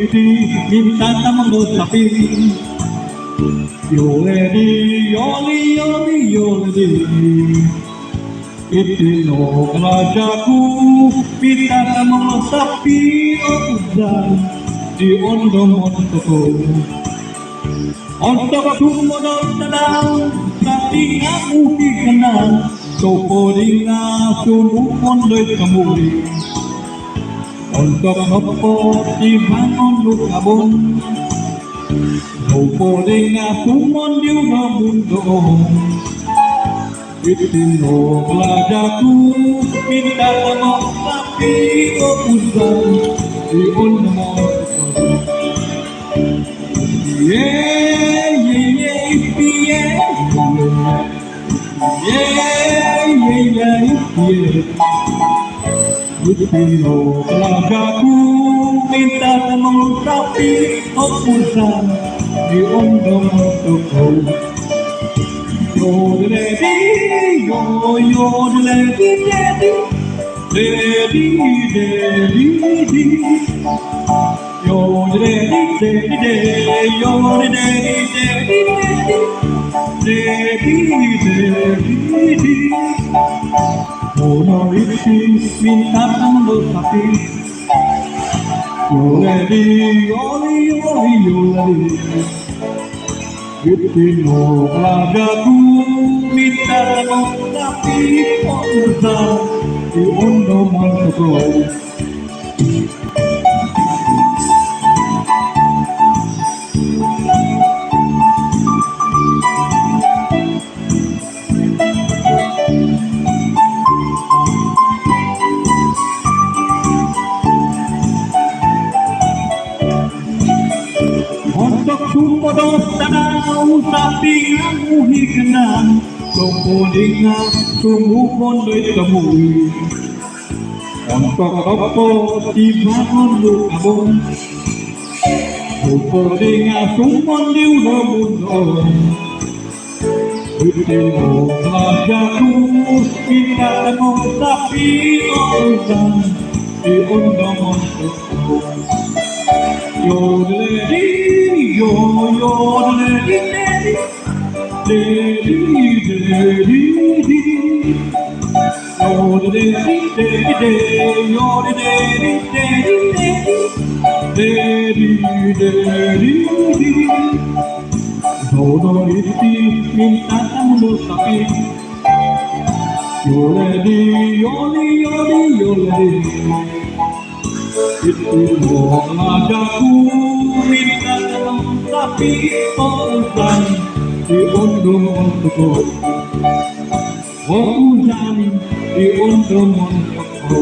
iti minta tamang sapi. Yoledi, yoli, yoli, yoledi. Itino rajaku minta tamang sapi dan di ondo-ondoko. Untuk sumodol tenang, tapi aku dikenal. Soporinga sumupon doy kamuli. Untuk nopo dibangun lukabon. Soporinga sumon diuno mundo. Itino rajaku minta tamang sapi dan di ondo-ondoko. Yeah, yeah, yeah, yeah, Itino pelagaku minta tamang sapi opusan di ondo-ondoko. Yodeledi, yo, yodeledi, dedi, dedi, dedi. Yodeledi, dedi, dedi, yodeledi, dedi, dedi, dedi, dedi. Ono iti minta tamang sapi. Yoledi, yoli, yoli, yoledi. Itino pelagaku minta tamang sapi opusan di ondo-ondoko. Untuk sumodol tanau sapi aku hikenang. Soporinga sumupon doy kamuli. Untuk opo dibangun lukabon. Soporinga sumon diuno mundo. Itino rajaku minta tamang sapi opusan di ondo-ondoko. Yodeledi, yo, yodeledi, dedi, dedi, dedi. Yodeledi, dedi, dedi, yodeledi, dedi, dedi, dedi, dedi. Todo iti minta tamang sapi. Yoledi, yoli, yoli, yoledi. Itino pelagaku minta tamang sapi opusan di ondo-ondoko. Opusan di ondo-ondoko.